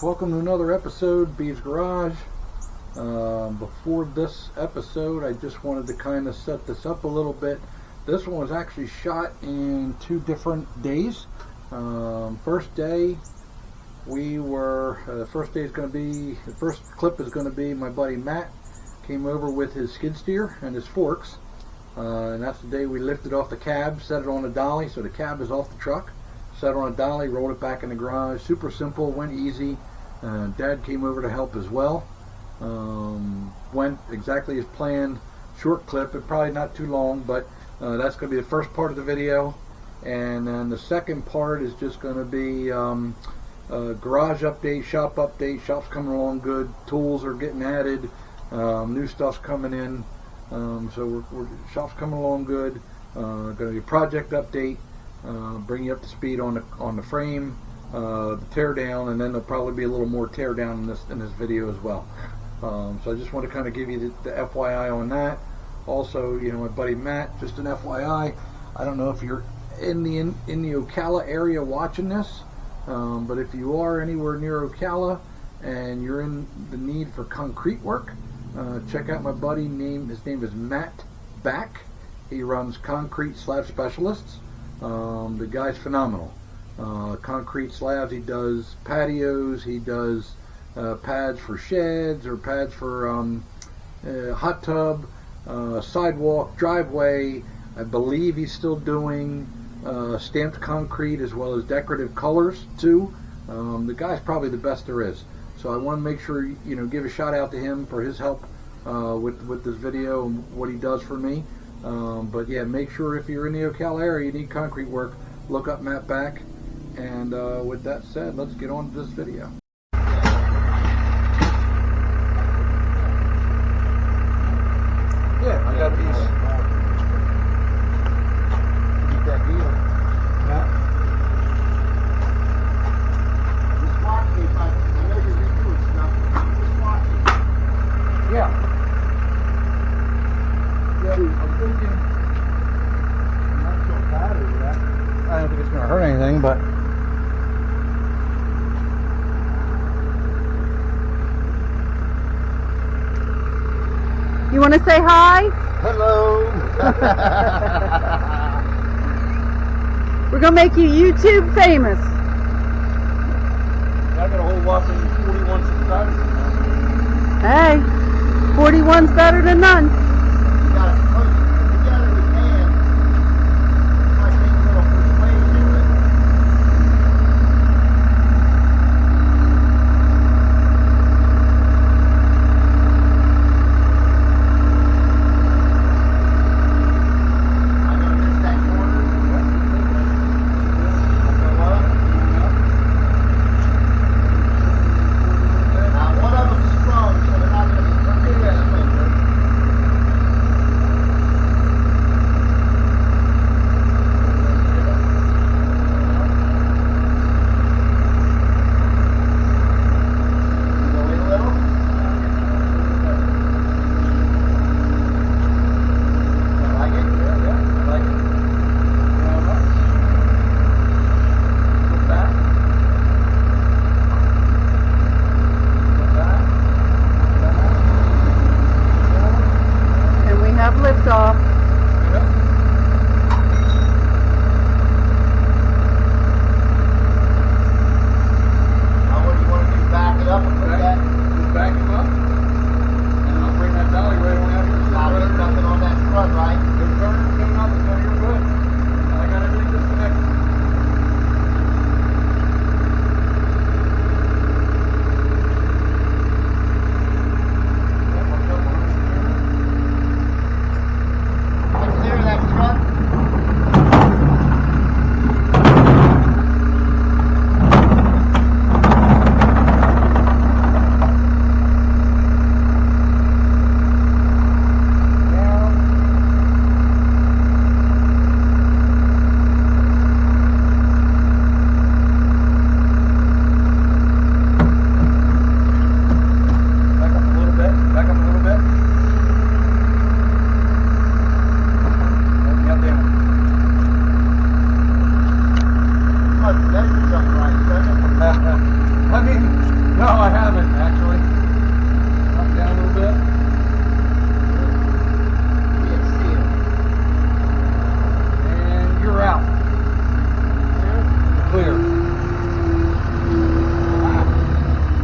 Welcome to another episode, Bee's Garage. Before this episode, I just wanted to kind of set this up a little bit. This one was actually shot in 2 different days. First day, the first clip is going to be my buddy Matt came over with his skid steer and his forks. And that's the day we lifted off the cab, set it on a dolly, so the cab is off the truck. Set it on a dolly, rolled it back in the garage. Super simple, went easy. Dad came over to help as well. Went exactly as planned. Short clip, it probably not too long, but that's going to be the first part of the video. And then the second part is just going to be garage update, shop update. Shop's coming along good. Tools are getting added. New stuff's coming in. So shop's coming along good. Going to be a project update. Bring you up to speed on the frame, the tear down, and then there'll probably be a little more tear down in this video as well. So I just want to kind of give you the FYI on that. Also, you know, my buddy Matt, just an FYI. I don't know if you're in the Ocala area watching this, but if you are anywhere near Ocala and you're in the need for concrete work, check out my buddy. His name is Matt Back. He runs Concrete Slab Specialists. The guy's phenomenal. Concrete slabs, he does patios, he does pads for sheds or pads for hot tub, sidewalk, driveway. I believe he's still doing stamped concrete as well as decorative colors too. The guy's probably the best there is. So I want to make sure, you know, give a shout out to him for his help with this video and what he does for me. But yeah, make sure if you're in the Ocala area, you need concrete work, look up Matt Back. And with that said, let's get on to this video. Yeah, I got these. Keep that deal. Yeah. Just watch me, but I know you're redoing stuff. Just watch me. Yeah. I'm thinking I'm not so bad over that. I don't think it's going to hurt anything, but you want to say hi? Hello. We're going to make you YouTube famous. I got a whole whopping 41 subscribers. Hey, 41's better than none. No, I haven't actually. Up down a little bit. And you're out. Clear.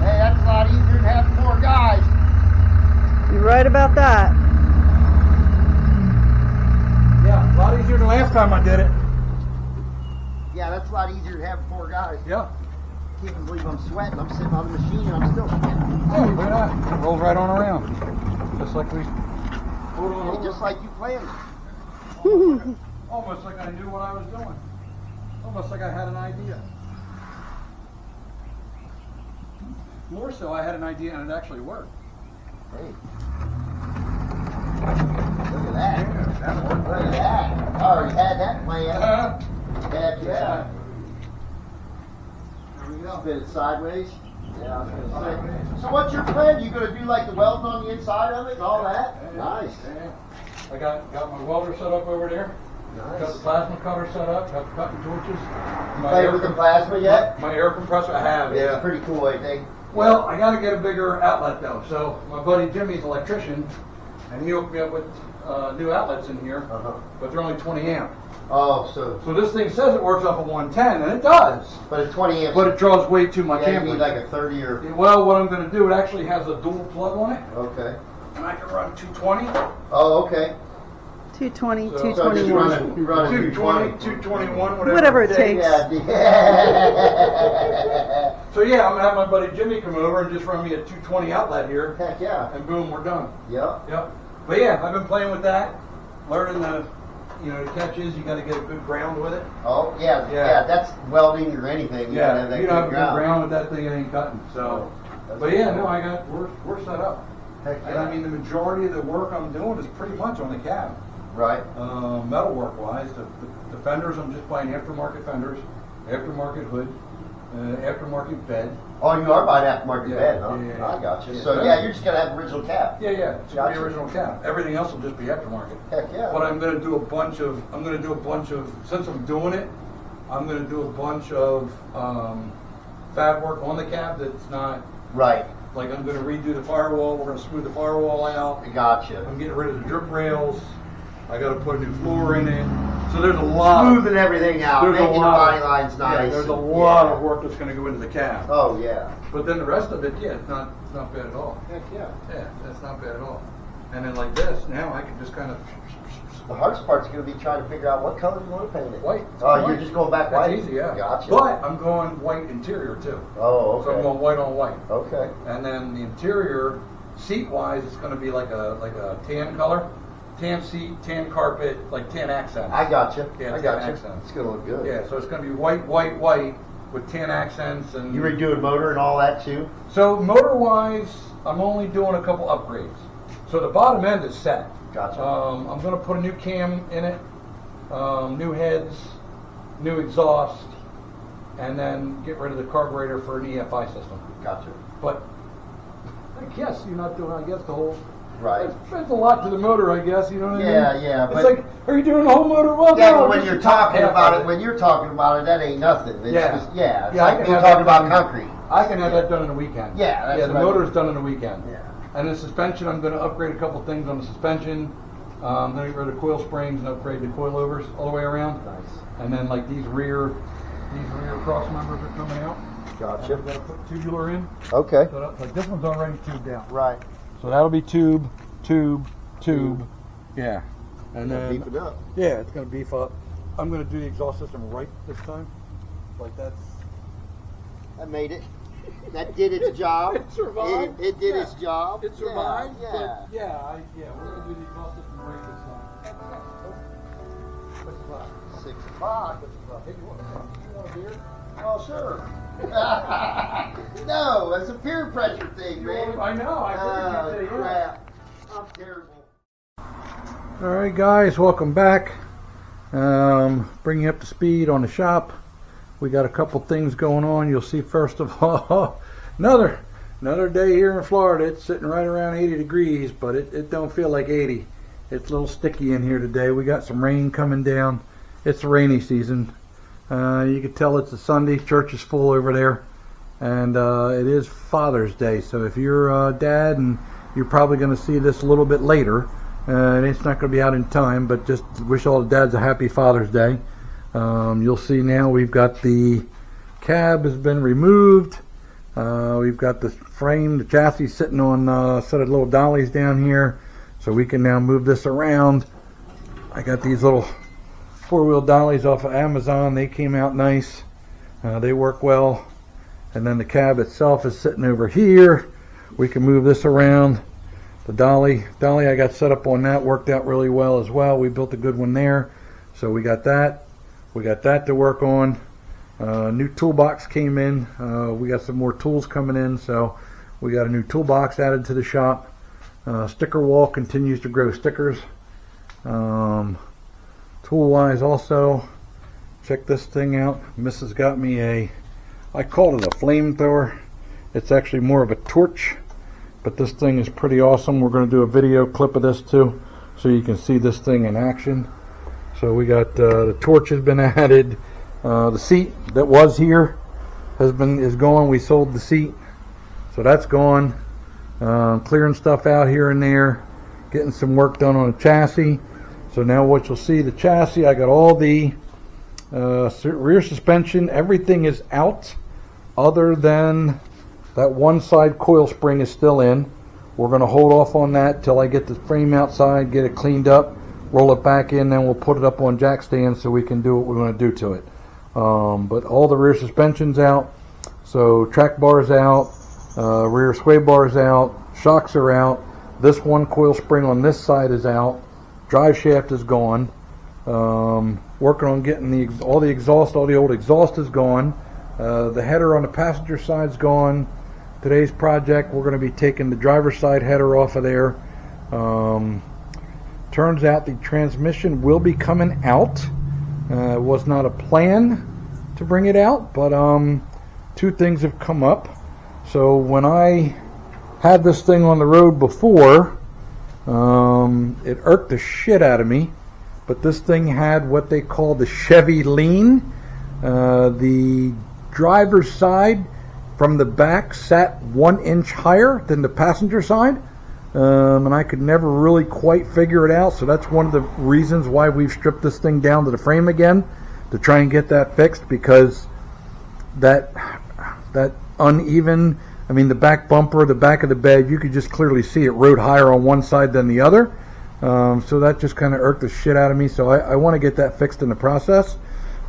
Hey, that's a lot easier than having 4 guys. You're right about that. Yeah, a lot easier than last time I did it. Yeah, that's a lot easier than having 4 guys. Yeah. Can't even believe I'm sweating. I'm sitting on the machine and I'm still sweating. Oh, look at that. It rolls right on around. Just like we pulled on Hey, over. just like you planned. Almost like I knew what I was doing. Almost like I had an idea. More so, I had an idea and it actually worked. Hey. Look at that. Yeah, that worked. Look at that. I already had that planned. Heck yeah. There we go. Spin it sideways. Yeah, I was gonna say. So what's your plan? You gonna do like the welding on the inside of it and all that? Yeah. Nice. Yeah. I got my welder set up over there. Got the Nice. plasma cutter set up. Got the cutting torches. You played with the plasma yet? My air compressor, I have. It's Yeah. pretty cool, I think. Well, I got to get a bigger outlet though. So my buddy Jimmy's an electrician, and he hooked me up with new outlets in here, but they're only 20 amp. Oh, so So this thing says it works off of 110, and it does, but it's 20 amps. but it draws way too much yeah, you need amperage. like a 30 or Well, what I'm going to do, it actually has a dual plug on it, okay. and I can run 220, Oh, okay. 220, So- So just 221. run a 220, 221, Whatever it takes. Yeah. So yeah, I'm going to have my buddy Jimmy come over and just run me a 220 outlet here, Heck yeah. and boom, we're done. Yep. Yep. But yeah, I've been playing with that, learning the, the catch is you got to get a good ground with it. Oh yeah, Yeah. yeah. That's welding or anything. You gotta have that you don't have a good good ground with that thing, it ain't cutting. So, That's but yeah, cool. no, we're set up. Heck And yeah. I mean, the majority of the work I'm doing is pretty much on the cab. Right. Metal work wise, the fenders, I'm just buying aftermarket fenders, aftermarket hood, aftermarket bed. Oh, you are buying aftermarket Yeah, bed, huh? yeah. I got you. Yeah. So yeah, you're just gonna have original cab. Yeah, it's Gotcha. the original cab. Everything else will just be aftermarket. Heck yeah. But I'm gonna do a bunch of, since I'm doing it, I'm gonna do a bunch of fab work on the cab that's not, Right. like I'm gonna redo the firewall, we're gonna smooth the firewall out, Gotcha. I'm getting rid of the drip rails, I gotta put a new floor in it, so there's a lot Smoothing everything out, there's a making the lot body of- lines nice. Yeah, there's a and- lot yeah. of work that's gonna go into the cab. Oh yeah. But then the rest of it, yeah, it's not bad at all. Heck yeah. Yeah, that's not bad at all. And then like this, now I can just kind of The hardest part's gonna be trying to figure out what color you want to paint it. white. Oh, White. you're just going back That's white? easy, yeah. Gotcha. But I'm going white interior too. Oh, So I'm okay. going white on white. Okay. And then the interior, seat-wise, it's going to be like a tan color, tan seat, tan carpet, like tan accents. I got you. Yeah, I tan got you. accents. It's gonna look good. Yeah, so it's going to be white, white, white with tan accents and. You redoing motor and all that too? So motor-wise, I'm only doing a couple upgrades. So the bottom end is set. Gotcha. I'm going to put a new cam in it, new heads, new exhaust, and then get rid of the carburetor for an EFI system. Gotcha. But I guess you're not doing, the whole. Right. There's a lot to the motor, I guess. You know what I mean? Yeah. It's But like, are you doing the whole motor? Well, yeah, no, but when just you're the top talking half about of it, when you're talking about it, that ain't nothing. It's Yeah. just, yeah. It's Yeah, I like can we're have talking that about done. concrete. I can have that done in a weekend. Yeah, that's yeah. The what I motor's mean. done in a weekend. Yeah. And the suspension, I'm going to upgrade a couple things on the suspension. Then get rid of the coil springs and upgrade the coilovers all the way around. Nice. And then like these rear cross members are coming out. Gotcha. I've got to put tubular in. Okay. So that, like this one's already tubed out. Right. So that'll be tube. Yeah. And then Beef it up. yeah, it's going to beef up. I'm going to do the exhaust system right this time. Like that's. That made it. That did its job. It survived. It did Yeah. its job. It survived. Yeah. But yeah, we're going to do the exhaust system right this time. What's the clock? 6 o'clock. Hey, you want a beer? Oh, sure. No, it's a peer pressure thing, man. I know. I Oh, figured you'd say crap. I'm terrible. All right, guys, welcome back. Bring you up to speed on the shop. We got a couple things going on. You'll see first of all another day here in Florida. It's sitting right around 80 degrees, but it don't feel like 80. It's a little sticky in here today. We got some rain coming down. It's rainy season. You can tell it's a Sunday. Church is full over there. and it is Father's Day. So if you're a dad, and you're probably going to see this a little bit later, and it's not going to be out in time, but just wish all the dads a happy Father's Day. You'll see now we've got the cab has been removed. We've got the frame, the chassis sitting on a set of little dollies down here, so we can now move this around. I got these little four-wheel dollies off of Amazon. They came out nice. They work well. And then the cab itself is sitting over here. We can move this around. The dolly I got set up on that worked out really well as well. We built a good one there. So we got that. We got that to work on. New toolbox came in. We got some more tools coming in, so we got a new toolbox added to the shop. Sticker wall continues to grow stickers. Tool wise also, check this thing out. Mrs. got me I called it a flamethrower. It's actually more of a torch, but this thing is pretty awesome. We're going to do a video clip of this too, so you can see this thing in action. So we got the torch has been added. The seat that was here is gone. We sold the seat, so that's gone. Clearing stuff out here and there, getting some work done on the chassis. So now what you'll see, the chassis, I got all the rear suspension, everything is out other than that one side coil spring is still in. We're going to hold off on that till I get the frame outside, get it cleaned up, roll it back in, then we'll put it up on jack stands so we can do what we're going to do to it. But all the rear suspension's out, so track bar's out, rear sway bar's out, shocks are out. This one coil spring on this side is out. Drive shaft is gone. Working on getting all the old exhaust is gone. The header on the passenger side's gone. Today's project, we're going to be taking the driver's side header off of there. Turns out the transmission will be coming out. It was not a plan to bring it out, but two things have come up. So when I had this thing on the road before, it irked the shit out of me, but this thing had what they call the Chevy lean. The driver's side from the back sat 1 inch higher than the passenger side, and I could never really quite figure it out. So that's one of the reasons why we've stripped this thing down to the frame again, to try and get that fixed, because that uneven, I mean, the back bumper, the back of the bed, you could just clearly see it rode higher on one side than the other. So that just kind of irked the shit out of me. So I want to get that fixed in the process.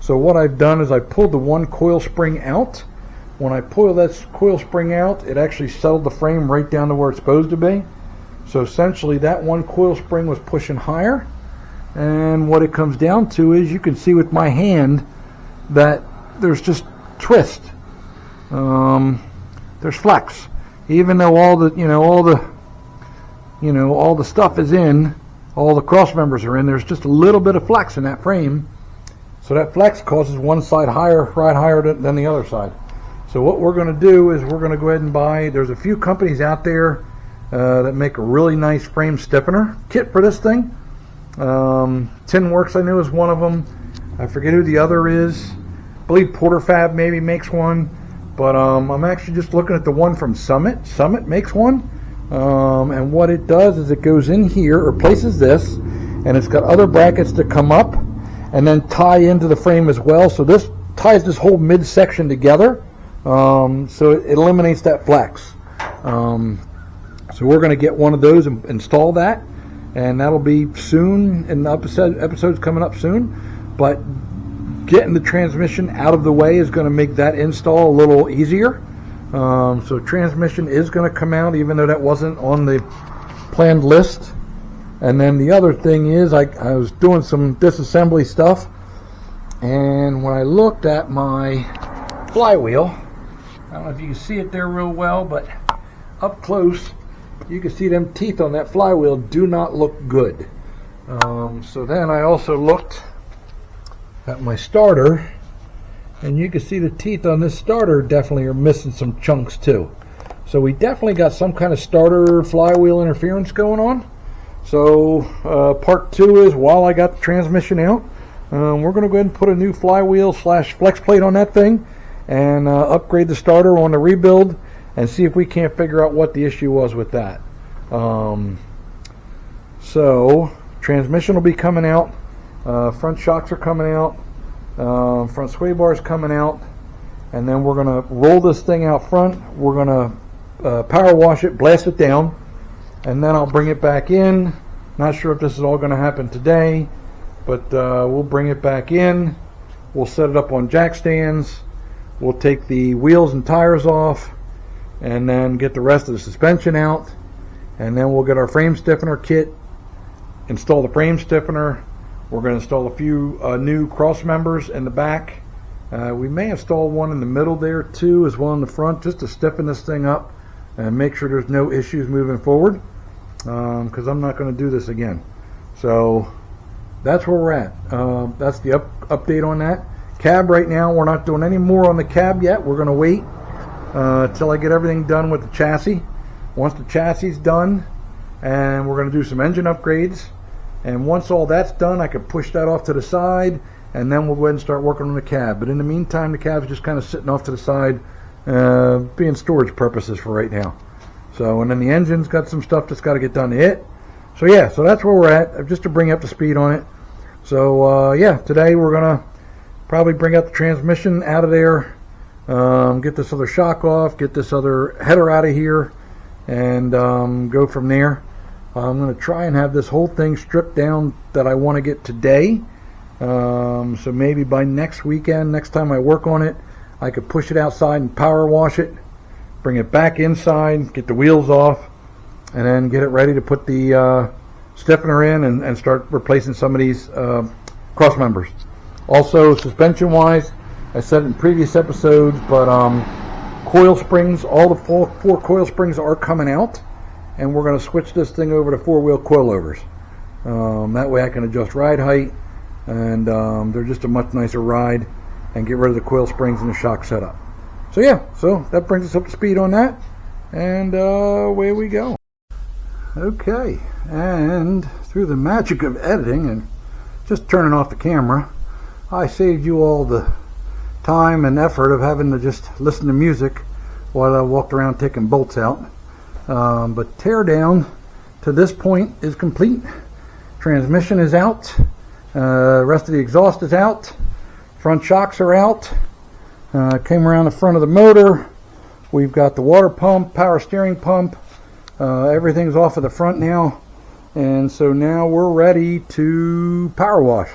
So what I've done is I pulled the one coil spring out. When I pulled that coil spring out, it actually settled the frame right down to where it's supposed to be. So essentially that one coil spring was pushing higher. And what it comes down to is, you can see with my hand that there's just twist. There's flex. Even though all the stuff is in, all the cross members are in, there's just a little bit of flex in that frame. So that flex causes one side higher than the other side. So what we're going to do is we're going to go ahead and buy, there's a few companies out there that make a really nice frame stiffener kit for this thing. Tinworks, I know, is one of them. I forget who the other is. I believe Porterfab maybe makes one. But I'm actually just looking at the one from Summit. Summit makes one. And what it does is it goes in here, or places this, and it's got other brackets to come up and then tie into the frame as well. So this ties this whole midsection together. So it eliminates that flex. So we're going to get one of those and install that. And that'll be soon, and the episode's coming up soon. But getting the transmission out of the way is going to make that install a little easier. So transmission is going to come out, even though that wasn't on the planned list. And then the other thing is, I was doing some disassembly stuff, and when I looked at my flywheel, I don't know if you can see it there real well, but up close you can see them teeth on that flywheel do not look good. So then I also looked at my starter, and you can see the teeth on this starter definitely are missing some chunks too. So we definitely got some kind of starter flywheel interference going on. So part two is, while I got the transmission out, we're going to go ahead and put a new flywheel / flex plate on that thing, and upgrade the starter on the rebuild and see if we can't figure out what the issue was with that. So transmission will be coming out, front shocks are coming out, front sway bars coming out, and then we're going to roll this thing out front. We're going to power wash it, blast it down, and then I'll bring it back in. Not sure if this is all going to happen today, but we'll bring it back in. We'll set it up on jack stands. We'll take the wheels and tires off, and then get the rest of the suspension out, and then we'll get our frame stiffener kit, install the frame stiffener. We're going to install a few new cross members in the back. We may install one in the middle there too, as well in the front, just to stiffen this thing up and make sure there's no issues moving forward, because I'm not going to do this again. So that's where we're at. That's the update on that. Cab right now, we're not doing any more on the cab yet. We're going to wait till I get everything done with the chassis. Once the chassis is done, and we're going to do some engine upgrades, and once all that's done, I can push that off to the side, and then we'll go ahead and start working on the cab. But in the meantime, the cab's just kind of sitting off to the side, being storage purposes for right now. So, and then the engine's got some stuff that's got to get done to it. So yeah, so that's where we're at, just to bring up the speed on it. So yeah, today we're going to probably bring out the transmission out of there, get this other shock off, get this other header out of here, and go from there. I'm going to try and have this whole thing stripped down that I want to get today. So maybe by next weekend, next time I work on it, I could push it outside and power wash it, bring it back inside, get the wheels off, and then get it ready to put the stiffener in and start replacing some of these cross members. Also, suspension wise, I said in previous episodes, but coil springs, all the four coil springs are coming out, and we're going to switch this thing over to 4-wheel coilovers. That way I can adjust ride height, and they're just a much nicer ride, and get rid of the coil springs and the shock setup. So yeah, so that brings us up to speed on that, and away we go. Okay, and through the magic of editing and just turning off the camera, I saved you all the time and effort of having to just listen to music while I walked around taking bolts out. But tear down to this point is complete. Transmission is out, rest of the exhaust is out, front shocks are out, came around the front of the motor. We've got the water pump, power steering pump, everything's off of the front now, and so now we're ready to power wash.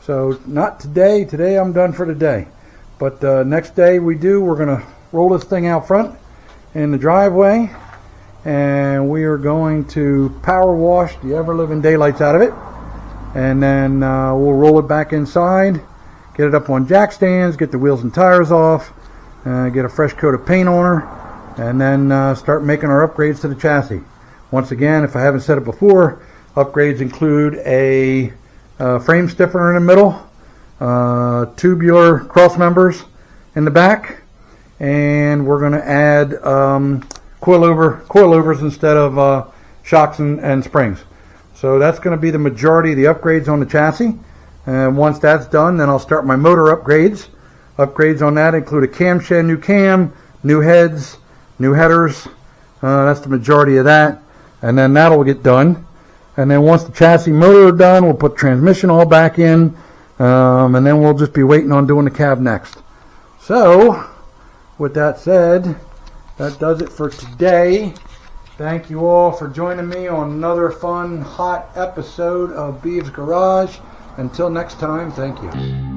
So not today, I'm done for today, but next day we're going to roll this thing out front in the driveway, and we are going to power wash the ever-living daylights out of it, and then we'll roll it back inside, get it up on jack stands, get the wheels and tires off, get a fresh coat of paint on her, and then start making our upgrades to the chassis. Once again, if I haven't said it before, upgrades include a frame stiffener in the middle, tubular cross members in the back, and we're going to add coilovers instead of shocks and springs. So that's going to be the majority of the upgrades on the chassis. And once that's done, then I'll start my motor upgrades. Upgrades on that include a camshaft, new cam, new heads, new headers. That's the majority of that. And then that'll get done. And then once the chassis motor is done, we'll put transmission all back in. And then we'll just be waiting on doing the cab next. So, with that said, that does it for today. Thank you all for joining me on another fun, hot episode of Beeves Garage. Until next time, thank you.